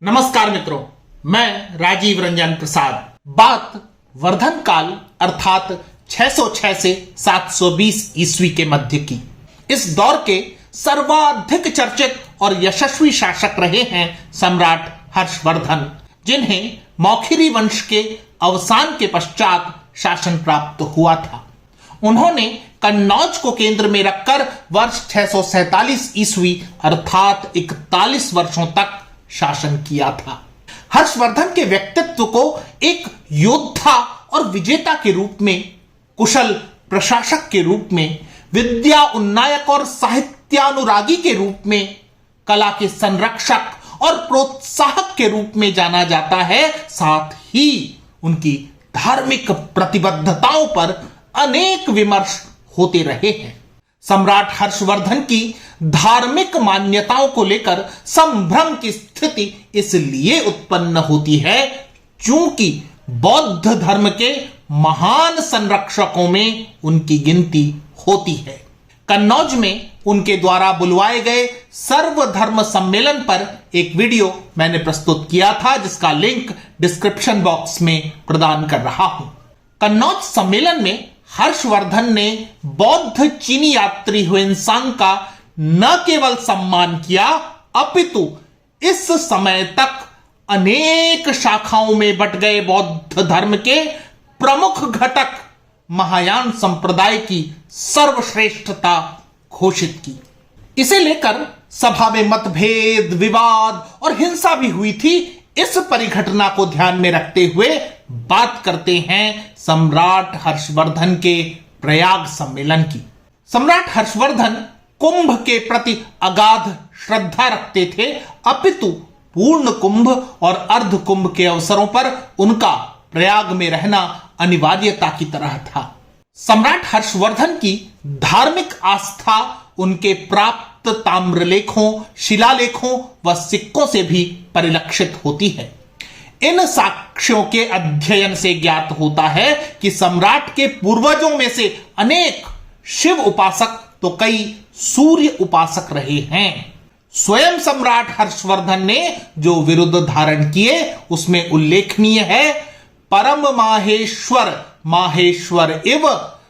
नमस्कार मित्रों, मैं राजीव रंजन प्रसाद। बात वर्धन काल अर्थात 606 से 720 ईस्वी के मध्य की। इस दौर के सर्वाधिक चर्चित और यशस्वी शासक रहे हैं सम्राट हर्षवर्धन, जिन्हें मौखिरी वंश के अवसान के पश्चात शासन प्राप्त हुआ था। उन्होंने कन्नौज को केंद्र में रखकर वर्ष 647 ईस्वी अर्थात 41 वर्षों तक शासन किया था। हर्षवर्धन के व्यक्तित्व को एक योद्धा और विजेता के रूप में, कुशल प्रशासक के रूप में, विद्या उन्नायक और साहित्यानुरागी के रूप में, कला के संरक्षक और प्रोत्साहक के रूप में जाना जाता है। साथ ही उनकी धार्मिक प्रतिबद्धताओं पर अनेक विमर्श होते रहे हैं। सम्राट हर्षवर्धन की धार्मिक मान्यताओं को लेकर संभ्रम की स्थिति इसलिए उत्पन्न होती है क्योंकि बौद्ध धर्म के महान संरक्षकों में उनकी गिनती होती है। कन्नौज में उनके द्वारा बुलवाए गए सर्वधर्म सम्मेलन पर एक वीडियो मैंने प्रस्तुत किया था, जिसका लिंक डिस्क्रिप्शन बॉक्स में प्रदान कर रहा हूं। कन्नौज सम्मेलन में हर्षवर्धन ने बौद्ध चीनी यात्री ह्वेनसांग का न केवल सम्मान किया, अपितु इस समय तक अनेक शाखाओं में बट गए बौद्ध धर्म के प्रमुख घटक महायान संप्रदाय की सर्वश्रेष्ठता घोषित की। इसे लेकर सभा में मतभेद, विवाद और हिंसा भी हुई थी। इस परिघटना को ध्यान में रखते हुए बात करते हैं सम्राट हर्षवर्धन के प्रयाग सम्मेलन की। सम्राट हर्षवर्धन कुंभ के प्रति अगाध श्रद्धा रखते थे, अपितु पूर्ण कुंभ और अर्ध कुंभ के अवसरों पर उनका प्रयाग में रहना अनिवार्यता की तरह था। सम्राट हर्षवर्धन की धार्मिक आस्था उनके प्राप्त ताम्रलेखों, शिलालेखों व सिक्कों से भी परिलक्षित होती है। इन साक्ष्यों के अध्ययन से ज्ञात होता है कि सम्राट के पूर्वजों में से अनेक शिव उपासक तो कई सूर्य उपासक रहे हैं। स्वयं सम्राट हर्षवर्धन ने जो विरुद्ध धारण किए उसमें उल्लेखनीय है, परम माहेश्वर माहेश्वर इव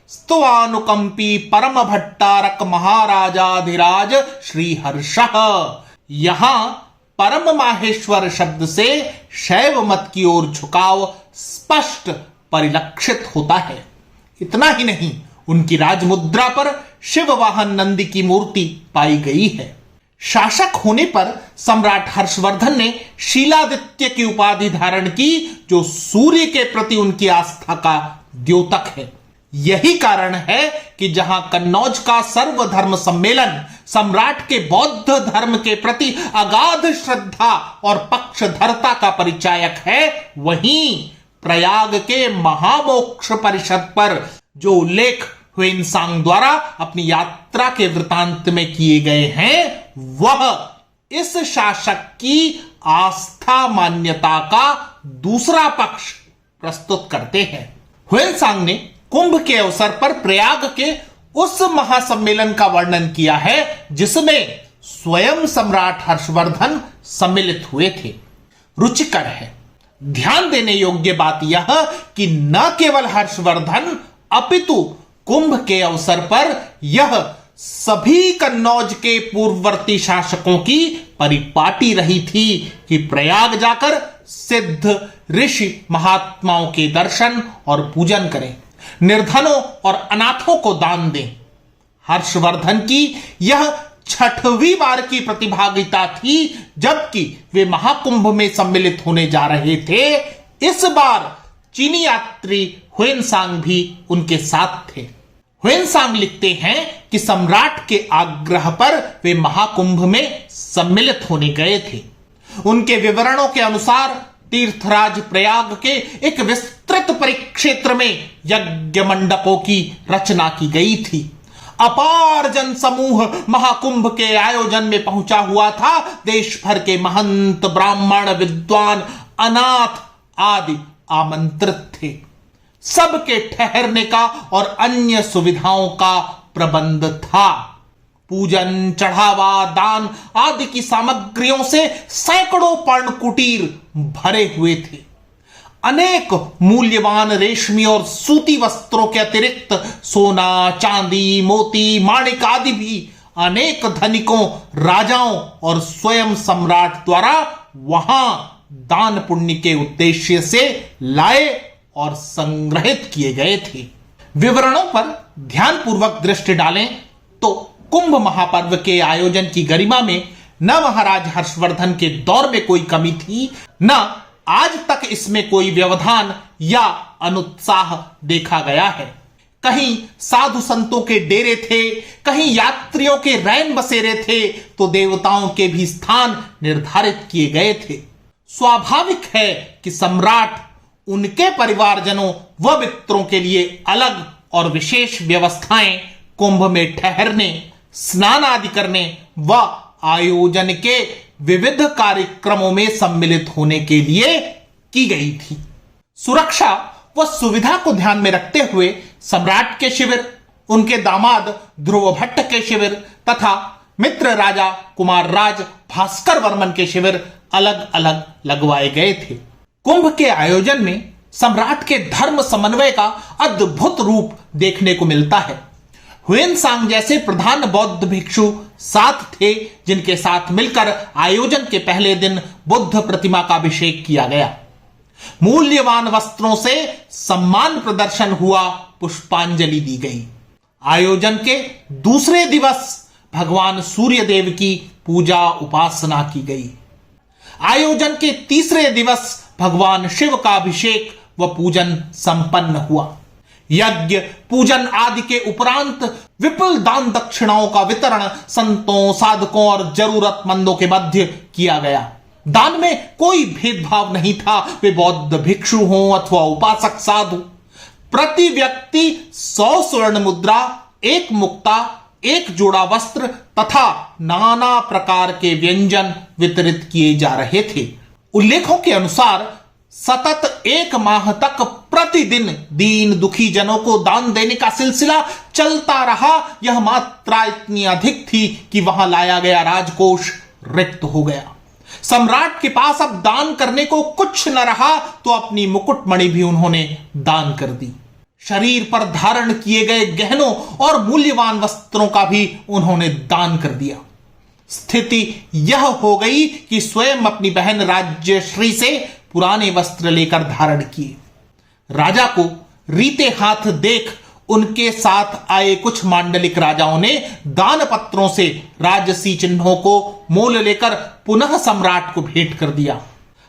स्तवानुकंपी परम भट्टारक महाराजाधिराज श्री हर्षः। यहां परम माहेश्वर शब्द से शैव मत की ओर झुकाव स्पष्ट परिलक्षित होता है। इतना ही नहीं, उनकी राजमुद्रा पर शिव वाहन नंदी की मूर्ति पाई गई है। शासक होने पर सम्राट हर्षवर्धन ने शीलादित्य की उपाधि धारण की, जो सूर्य के प्रति उनकी आस्था का द्योतक है। यही कारण है कि जहां कन्नौज का सर्वधर्म सम्मेलन सम्राट के बौद्ध धर्म के प्रति अगाध श्रद्धा और पक्षधरता का परिचायक है, वहीं प्रयाग के महामोक्ष परिषद पर जो उल्लेख ह्वेनसांग द्वारा अपनी यात्रा के वृतांत में किए गए हैं, वह इस शासक की आस्था मान्यता का दूसरा पक्ष प्रस्तुत करते हैं। ह्वेनसांग ने कुंभ के अवसर पर प्रयाग के उस महासम्मेलन का वर्णन किया है जिसमें स्वयं सम्राट हर्षवर्धन सम्मिलित हुए थे। रुचिकर है। ध्यान देने योग्य बात यह कि न केवल हर्षवर्धन अपितु कुंभ के अवसर पर यह सभी कन्नौज के पूर्ववर्ती शासकों की परिपाटी रही थी कि प्रयाग जाकर सिद्ध ऋषि महात्माओं के दर्शन और पूजन करें, निर्धनों और अनाथों को दान दें। हर्षवर्धन की यह 6वीं बार की प्रतिभागिता थी, जबकि वे महाकुंभ में सम्मिलित होने जा रहे थे। इस बार चीनी यात्री ह्वेनसांग भी उनके साथ थे। ह्वेनसांग लिखते हैं कि सम्राट के आग्रह पर वे महाकुंभ में सम्मिलित होने गए थे। उनके विवरणों के अनुसार तीर्थराज प्रयाग के एक विस्तृत परिक्षेत्र में यज्ञ मंडपों की रचना की गई थी। अपार जन समूह महाकुंभ के आयोजन में पहुंचा हुआ था। देश भर के महंत, ब्राह्मण, विद्वान, अनाथ आदि आमंत्रित थे। सबके ठहरने का और अन्य सुविधाओं का प्रबंध था। पूजन, चढ़ावा, दान आदि की सामग्रियों से सैकड़ों पर्ण कुटीर भरे हुए थे। अनेक मूल्यवान रेशमी और सूती वस्त्रों के अतिरिक्त सोना, चांदी, मोती, माणिक आदि भी अनेक धनिकों, राजाओं और स्वयं सम्राट द्वारा वहां दान पुण्य के उद्देश्य से लाए और संग्रहित किए गए थे। विवरणों पर ध्यानपूर्वक दृष्टि डालें तो कुंभ महापर्व के आयोजन की गरिमा में न महाराज हर्षवर्धन के दौर में कोई कमी थी, न आज तक इसमें कोई व्यवधान या अनुत्साह देखा गया है। कहीं साधु संतों के डेरे थे, कहीं यात्रियों के रैन बसेरे थे, तो देवताओं के भी स्थान निर्धारित किए गए थे। स्वाभाविक है कि सम्राट उनके परिवारजनों व मित्रों के लिए अलग और विशेष व्यवस्थाएं कुंभ में ठहरने, स्नान आदि करने व आयोजन के विविध कार्यक्रमों में सम्मिलित होने के लिए की गई थी। सुरक्षा व सुविधा को ध्यान में रखते हुए सम्राट के शिविर, उनके दामाद ध्रुव भट्ट के शिविर तथा मित्र राजा कुमार राज भास्कर वर्मन के शिविर अलग अलग लगवाए गए थे। कुंभ के आयोजन में सम्राट के धर्म समन्वय का अद्भुत रूप देखने को मिलता है। ह्वेनसांग जैसे प्रधान बौद्ध भिक्षु साथ थे, जिनके साथ मिलकर आयोजन के पहले दिन बुद्ध प्रतिमा का अभिषेक किया गया। मूल्यवान वस्त्रों से सम्मान प्रदर्शन हुआ, पुष्पांजलि दी गई। आयोजन के दूसरे दिवस भगवान सूर्य देव की पूजा उपासना की गई। आयोजन के तीसरे दिवस भगवान शिव का अभिषेक व पूजन संपन्न हुआ। यज्ञ, पूजन आदि के उपरांत विपुल दान दक्षिणाओं का वितरण संतों, साधकों और जरूरतमंदों के मध्य किया गया। दान में कोई भेदभाव नहीं था, वे बौद्ध भिक्षु हों अथवा उपासक साधु। प्रति व्यक्ति 100 स्वर्ण मुद्रा, 1 मुक्ता, 1 जोड़ा वस्त्र तथा नाना प्रकार के व्यंजन वितरित किए जा रहे थे। उल्लेखों के अनुसार सतत 1 माह तक प्रतिदिन दीन दुखी जनों को दान देने का सिलसिला चलता रहा। यह मात्रा इतनी अधिक थी कि वहां लाया गया राजकोष रिक्त हो गया। सम्राट के पास अब दान करने को कुछ न रहा, तो अपनी मुकुटमणि भी उन्होंने दान कर दी। शरीर पर धारण किए गए गहनों और मूल्यवान वस्त्रों का भी उन्होंने दान कर दिया। स्थिति यह हो गई कि स्वयं अपनी बहन राज्यश्री से पुराने वस्त्र लेकर धारण किए। राजा को रीते हाथ देख उनके साथ आए कुछ मांडलिक राजाओं ने दान पत्रों से राजसी चिन्हों को मोल लेकर पुनः सम्राट को भेंट कर दिया।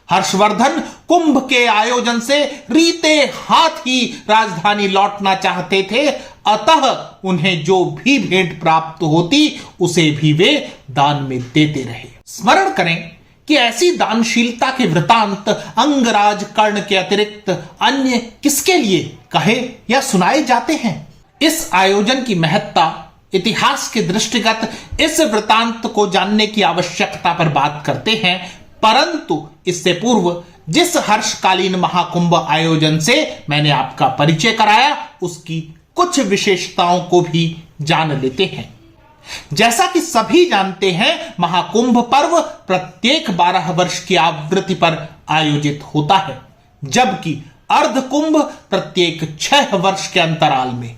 हर्षवर्धन कुंभ के आयोजन से रीते हाथ ही राजधानी लौटना चाहते थे, अतः उन्हें जो भी भेंट प्राप्त होती उसे भी वे दान में देते रहे। स्मरण करें कि ऐसी दानशीलता के वृतांत अंगराज कर्ण के अतिरिक्त अन्य किसके लिए कहे या सुनाए जाते हैं। इस आयोजन की महत्ता इतिहास के दृष्टिगत इस वृतांत को जानने की आवश्यकता पर बात करते हैं, परंतु इससे पूर्व जिस हर्षकालीन महाकुंभ आयोजन से मैंने आपका परिचय कराया उसकी कुछ विशेषताओं को भी जान लेते हैं। जैसा कि सभी जानते हैं, महाकुंभ पर्व प्रत्येक 12 वर्ष की आवृत्ति पर आयोजित होता है, जबकि अर्धकुंभ प्रत्येक 6 वर्ष के अंतराल में।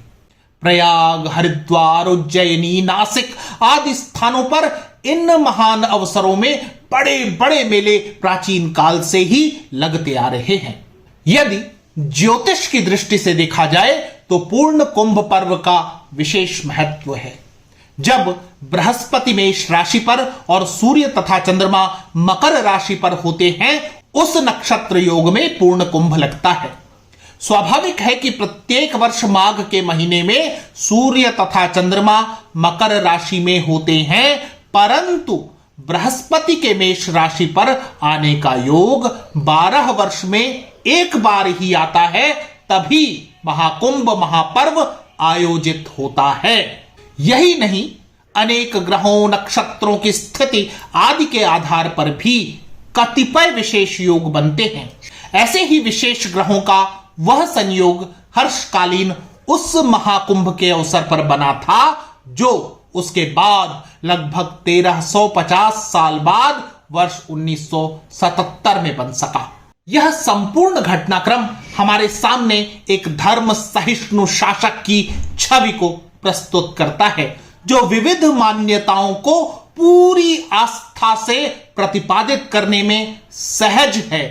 प्रयाग, हरिद्वार, उज्जैनी, नासिक आदि स्थानों पर इन महान अवसरों में बड़े बड़े मेले प्राचीन काल से ही लगते आ रहे हैं। यदि ज्योतिष की दृष्टि से देखा जाए तो पूर्ण कुंभ पर्व का विशेष महत्व है। जब बृहस्पति मेष राशि पर और सूर्य तथा चंद्रमा मकर राशि पर होते हैं, उस नक्षत्र योग में पूर्ण कुंभ लगता है। स्वाभाविक है कि प्रत्येक वर्ष माघ के महीने में सूर्य तथा चंद्रमा मकर राशि में होते हैं, परंतु बृहस्पति के मेष राशि पर आने का योग 12 वर्ष में एक बार ही आता है, तभी महाकुंभ महापर्व आयोजित होता है। यही नहीं, अनेक ग्रहों, नक्षत्रों की स्थिति आदि के आधार पर भी कतिपय विशेष योग बनते हैं। ऐसे ही विशेष ग्रहों का वह संयोग हर्षकालीन उस महाकुंभ के अवसर पर बना था जो उसके बाद लगभग 1350 साल बाद वर्ष 1977 में बन सका। यह संपूर्ण घटनाक्रम हमारे सामने एक धर्म सहिष्णु शासक की छवि को प्रस्तुत करता है, जो विविध मान्यताओं को पूरी आस्था से प्रतिपादित करने में सहज है।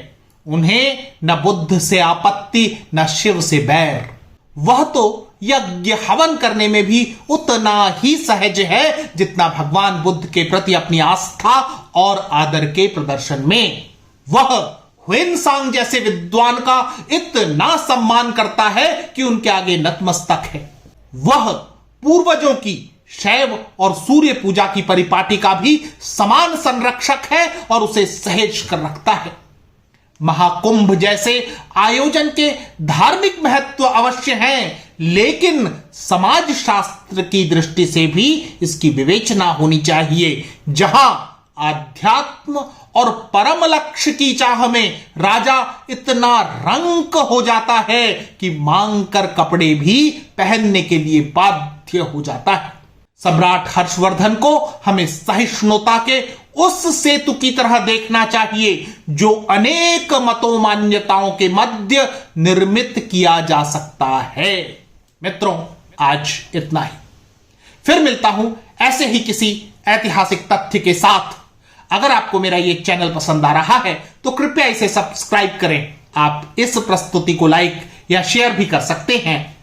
उन्हें न बुद्ध से आपत्ति न शिव से बैर। वह तो यज्ञ हवन करने में भी उतना ही सहज है जितना भगवान बुद्ध के प्रति अपनी आस्था और आदर के प्रदर्शन में। वह ह्वेनसांग जैसे विद्वान का इतना सम्मान करता है कि उनके आगे नतमस्तक है। वह पूर्वजों की शैव और सूर्य पूजा की परिपाटी का भी समान संरक्षक है और उसे सहेज कर रखता है। महाकुंभ जैसे आयोजन के धार्मिक महत्व अवश्य हैं, लेकिन समाज शास्त्र की दृष्टि से भी इसकी विवेचना होनी चाहिए। जहां आध्यात्म और परम लक्ष्य की चाह में राजा इतना रंक हो जाता है कि मांग कर कपड़े भी पहनने के लिए बाध्य हो जाता है। सम्राट हर्षवर्धन को हमें सहिष्णुता के उस सेतु की तरह देखना चाहिए जो अनेक मतों मान्यताओं के मध्य निर्मित किया जा सकता है। मित्रों, आज इतना ही। फिर मिलता हूं ऐसे ही किसी ऐतिहासिक तथ्य के साथ। अगर आपको मेरा ये चैनल पसंद आ रहा है तो कृपया इसे सब्सक्राइब करें। आप इस प्रस्तुति को लाइक या शेयर भी कर सकते हैं।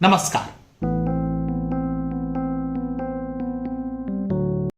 नमस्कार।